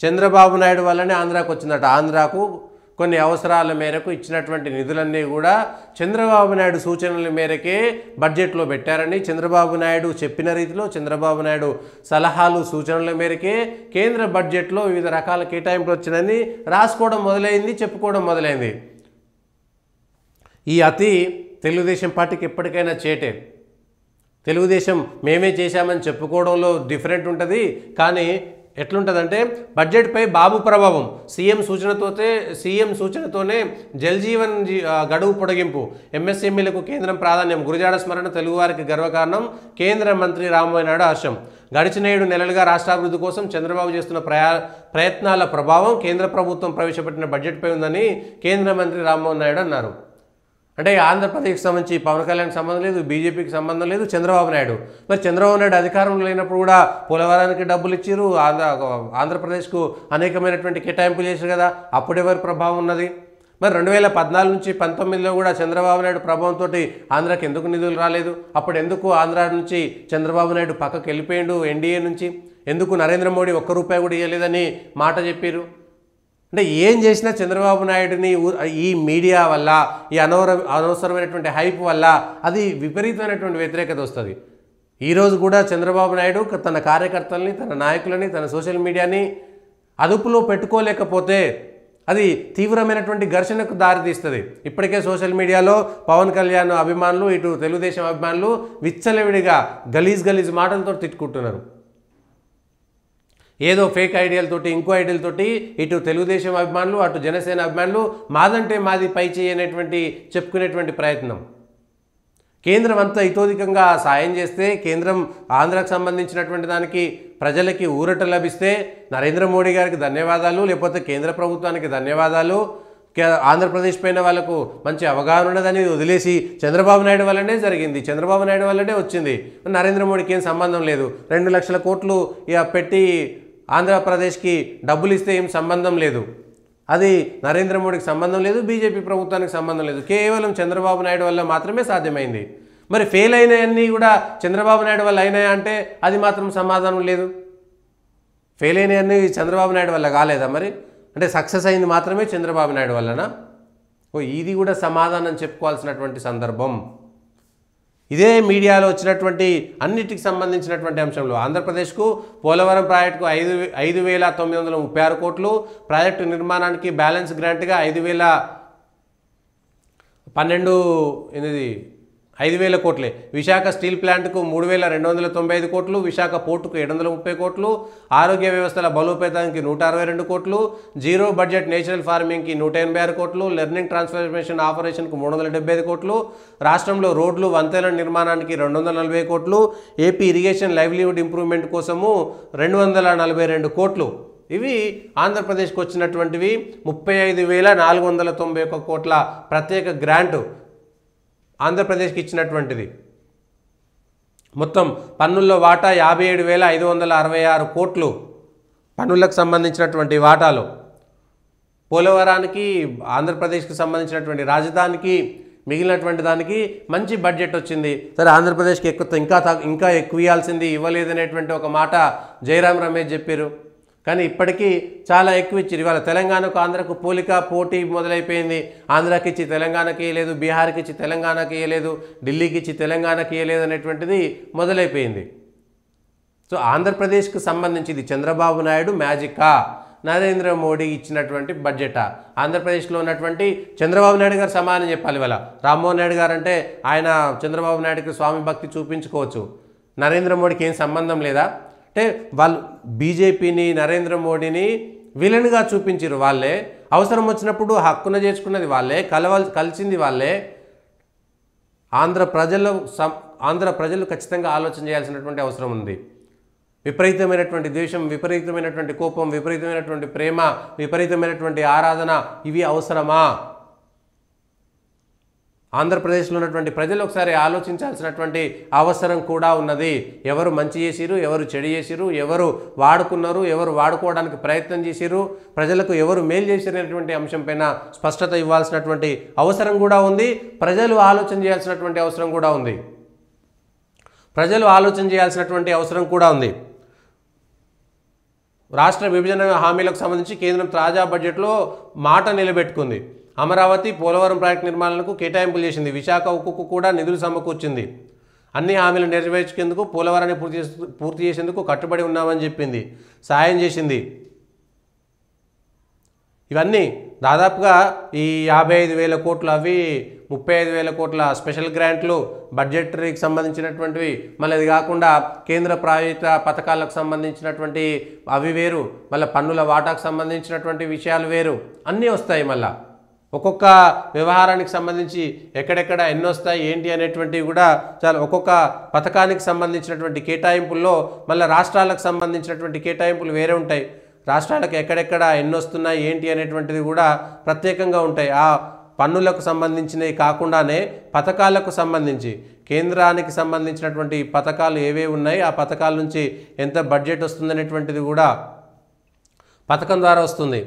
చంద్రబాబు నాయుడు వల్లనే ఆంధ్రాకు వచ్చిందట. ఆంధ్రాకు కొన్ని అవసరాల మేరకు ఇచ్చినటువంటి నిధులన్నీ కూడా చంద్రబాబు నాయుడు సూచనల మేరకే బడ్జెట్లో పెట్టారని, చంద్రబాబు నాయుడు చెప్పిన రీతిలో, చంద్రబాబు నాయుడు సలహాలు సూచనల మేరకే కేంద్ర బడ్జెట్లో వివిధ రకాల కేటాయింపులు వచ్చినాయని రాసుకోవడం మొదలైంది, చెప్పుకోవడం మొదలైంది. ఈ అతి తెలుగుదేశం పార్టీకి ఎప్పటికైనా చేటే. తెలుగుదేశం మేమే చేశామని చెప్పుకోవడంలో డిఫరెంట్ ఉంటుంది. కానీ ఎట్లుంటుందంటే బడ్జెట్పై బాబు ప్రభావం, సీఎం సూచనతోనే జల్ జీవన్ గడువు పొడిగింపు, ఎంఎస్ఎంఈలకు కేంద్రం ప్రాధాన్యం, గురజాడ స్మరణ తెలుగువారికి గర్వకారణం, కేంద్ర మంత్రి రామ్మోహన్ నాయుడు హర్షం. గడిచిన 7 నెలలుగా రాష్ట్రాభివృద్ధి కోసం చంద్రబాబు చేస్తున్న ప్రయత్నాల ప్రభావం కేంద్ర ప్రభుత్వం ప్రవేశపెట్టిన బడ్జెట్పై ఉందని కేంద్ర మంత్రి రామ్మోహన్ నాయుడు అన్నారు. అంటే ఆంధ్రప్రదేశ్కి సంబంధించి పవన్ కళ్యాణ్కి సంబంధం లేదు, బీజేపీకి సంబంధం లేదు, చంద్రబాబు నాయుడు. మరి చంద్రబాబు నాయుడు అధికారంలో లేనప్పుడు కూడా పోలవరానికి డబ్బులు ఇచ్చారు, ఆంధ్రప్రదేశ్కు అనేకమైనటువంటి కేటాయింపులు చేశారు కదా, అప్పుడెవరి ప్రభావం ఉన్నది? మరి 2014 నుంచి 19లో కూడా చంద్రబాబు నాయుడు ప్రభావంతో ఆంధ్రాకి ఎందుకు నిధులు రాలేదు? అప్పుడు ఎందుకు ఆంధ్ర నుంచి చంద్రబాబు నాయుడు పక్కకు వెళ్ళిపోయిండు ఎన్డీఏ నుంచి? ఎందుకు నరేంద్ర మోడీ ₹1 కూడా ఇవ్వలేదని మాట చెప్పారు? అంటే ఏం చేసినా చంద్రబాబు నాయుడిని ఈ మీడియా వల్ల, ఈ అనవసరమైనటువంటి హైప్ వల్ల అది విపరీతమైనటువంటి వ్యతిరేకత వస్తుంది. ఈరోజు కూడా చంద్రబాబు నాయుడు తన కార్యకర్తల్ని, తన నాయకులని, తన సోషల్ మీడియాని అదుపులో పెట్టుకోలేకపోతే అది తీవ్రమైనటువంటి ఘర్షణకు దారితీస్తుంది. ఇప్పటికే సోషల్ మీడియాలో పవన్ కళ్యాణ్ అభిమానులు, ఇటు తెలుగుదేశం అభిమానులు విచ్చలవిడిగా గలీజ్ మాటలతో తిట్టుకుంటున్నారు. ఏదో ఫేక్ ఐడియాలతోటి, ఇంకో ఐడియాలతోటి ఇటు తెలుగుదేశం అభిమానులు, అటు జనసేన అభిమానులు మాదంటే మాది పై చేయనటువంటి చెప్పుకునేటువంటి ప్రయత్నం. కేంద్రం అంతా ఇతోధికంగా సాయం చేస్తే, కేంద్రం ఆంధ్రాకు సంబంధించినటువంటి దానికి ప్రజలకి ఊరట లభిస్తే నరేంద్ర మోడీ గారికి ధన్యవాదాలు, లేకపోతే కేంద్ర ప్రభుత్వానికి ధన్యవాదాలు, ఆంధ్రప్రదేశ్ పైన వాళ్ళకు మంచి అవగాహన ఉన్నదని వదిలేసి చంద్రబాబు నాయుడు వల్లనే జరిగింది, చంద్రబాబు నాయుడు వల్లనే వచ్చింది, నరేంద్ర మోడీకి ఏం సంబంధం లేదు, 2 లక్షల కోట్లు పెట్టి ఆంధ్రప్రదేశ్కి డబ్బులు ఇస్తే ఏం సంబంధం లేదు, అది నరేంద్ర మోడీకి సంబంధం లేదు, బీజేపీ ప్రభుత్వానికి సంబంధం లేదు, కేవలం చంద్రబాబు నాయుడు వల్ల మాత్రమే సాధ్యమైంది. మరి ఫెయిల్ అయినాయన్నీ కూడా చంద్రబాబు నాయుడు వల్ల అయినాయా అంటే అది మాత్రం సమాధానం లేదు. ఫెయిల్ అయినాయన్నీ చంద్రబాబు నాయుడు వల్ల కాలేదా? మరి అంటే సక్సెస్ అయింది మాత్రమే చంద్రబాబు నాయుడు వల్లనా? ఇది కూడా సమాధానం చెప్పుకోవాల్సినటువంటి సందర్భం. ఇదే మీడియాలో వచ్చినటువంటి అన్నిటికి సంబంధించినటువంటి అంశంలో ఆంధ్రప్రదేశ్కు పోలవరం ప్రాజెక్టుకు 5,936 కోట్లు, ప్రాజెక్టు నిర్మాణానికి బ్యాలెన్స్ గ్రాంట్గా 5,000 కోట్లే, విశాఖ స్టీల్ ప్లాంట్కు 3,295 కోట్లు, విశాఖ పోర్టుకు 730 కోట్లు, ఆరోగ్య వ్యవస్థల బలోపేతానికి 162 కోట్లు, జీరో బడ్జెట్ నేచురల్ ఫార్మింగ్కి 186 కోట్లు, లెర్నింగ్ ట్రాన్స్ఫర్మేషన్ ఆపరేషన్కు 375 కోట్లు, రాష్ట్రంలో రోడ్లు వంతెనల నిర్మాణానికి 240 కోట్లు, ఏపీ ఇరిగేషన్ లైవ్లీవుడ్ ఇంప్రూవ్మెంట్ కోసము 242 కోట్లు. ఇవి ఆంధ్రప్రదేశ్కి వచ్చినటువంటివి. 35,491 కోట్ల ప్రత్యేక గ్రాంటు ఆంధ్రప్రదేశ్కి ఇచ్చినటువంటిది. మొత్తం పన్నుల్లో వాటా 57,566 కోట్లు పన్నులకు సంబంధించినటువంటి వాటాలు. పోలవరానికి, ఆంధ్రప్రదేశ్కి సంబంధించినటువంటి రాజధానికి, మిగిలినటువంటి దానికి మంచి బడ్జెట్ వచ్చింది. సరే, ఆంధ్రప్రదేశ్కి ఇంకా ఎక్కువ ఇవ్వాల్సింది, ఇవ్వలేదనేటువంటి ఒక మాట జయరాం రమేష్ చెప్పారు. కానీ ఇప్పటికీ చాలా ఎక్కువ ఇచ్చారు. ఇవాళ తెలంగాణకు ఆంధ్రకు పోటీ మొదలైపోయింది. ఆంధ్రాకి ఇచ్చి తెలంగాణకి ఇవ్వలేదు, బీహార్కి ఇచ్చి తెలంగాణకి ఇవ్వలేదు, ఢిల్లీకి ఇచ్చి తెలంగాణకి ఇవ్వలేదు అనేటువంటిది మొదలైపోయింది. సో ఆంధ్రప్రదేశ్కి సంబంధించి ఇది చంద్రబాబు నాయుడు మ్యాజికా, నరేంద్ర మోడీ ఇచ్చినటువంటి బడ్జెటా? ఆంధ్రప్రదేశ్లో ఉన్నటువంటి చంద్రబాబు నాయుడు గారు సమానం చెప్పాలి. ఇవాళ రామ్మోహన్ నాయుడు గారు అంటే ఆయన చంద్రబాబు నాయుడుకి స్వామి భక్తి చూపించుకోవచ్చు, నరేంద్ర మోడీకి ఏం సంబంధం లేదా? అంటే వాళ్ళు బీజేపీని, నరేంద్ర మోడీని విలన్గా చూపించారు వాళ్ళే. అవసరం వచ్చినప్పుడు హక్కున చేర్చుకున్నది వాళ్ళే, కలిసింది వాళ్ళే. ఆంధ్ర ప్రజలు ఖచ్చితంగా ఆలోచన చేయాల్సినటువంటి అవసరం ఉంది. విపరీతమైనటువంటి ద్వేషం, విపరీతమైనటువంటి కోపం, విపరీతమైనటువంటి ప్రేమ, విపరీతమైనటువంటి ఆరాధన, ఇవి అవసరమా? ఆంధ్రప్రదేశ్లో ఉన్నటువంటి ప్రజలు ఒకసారి ఆలోచించాల్సినటువంటి అవసరం కూడా ఉన్నది. ఎవరు మంచి చేసిరు, ఎవరు చెడు చేసిరు, ఎవరు వాడుకున్నారు, ఎవరు వాడుకోవడానికి ప్రయత్నం చేసిరు, ప్రజలకు ఎవరు మేలు చేసినటువంటి అంశంపైన స్పష్టత ఇవ్వాల్సినటువంటి అవసరం కూడా ఉంది. ప్రజలు ఆలోచన చేయాల్సినటువంటి అవసరం కూడా ఉంది. రాష్ట్ర విభజన హామీలకు సంబంధించి కేంద్రం తాజా బడ్జెట్లో మాట నిలబెట్టుకుంది. అమరావతి, పోలవరం ప్రాజెక్టు నిర్మాణాలకు కేటాయింపులు చేసింది. విశాఖ ఉక్కుకు కూడా నిధులు సమకూర్చింది. అన్ని హామీలు నెరవేర్చేందుకు పోలవరాన్ని పూర్తి చేసేందుకు కట్టుబడి ఉన్నామని చెప్పింది. సాయం చేసింది. ఇవన్నీ దాదాపుగా ఈ 55,000 కోట్లు, అవి 35,000 కోట్ల స్పెషల్ గ్రాంట్లు బడ్జెటరీకి సంబంధించినటువంటివి. మళ్ళీ అది కాకుండా కేంద్ర ప్రాయోజిత పథకాలకు సంబంధించినటువంటి అవి వేరు, మళ్ళీ పన్నుల వాటాకు సంబంధించినటువంటి విషయాలు వేరు, అన్నీ వస్తాయి. మళ్ళీ ఒక్కొక్క వ్యవహారానికి సంబంధించి ఎక్కడెక్కడ ఎన్ని వస్తాయి ఏంటి అనేటువంటివి కూడా చాలా ఒక్కొక్క పథకానికి సంబంధించినటువంటి కేటాయింపుల్లో మళ్ళీ రాష్ట్రాలకు సంబంధించినటువంటి కేటాయింపులు వేరే ఉంటాయి. రాష్ట్రాలకు ఎక్కడెక్కడ ఎన్ని వస్తున్నాయి ఏంటి అనేటువంటిది కూడా ప్రత్యేకంగా ఉంటాయి. ఆ పన్నులకు సంబంధించినవి కాకుండానే పథకాలకు సంబంధించి కేంద్రానికి సంబంధించినటువంటి పథకాలు ఏవే ఉన్నాయి, ఆ పథకాల నుంచి ఎంత బడ్జెట్ వస్తుందనేటువంటిది కూడా పథకం ద్వారా వస్తుంది.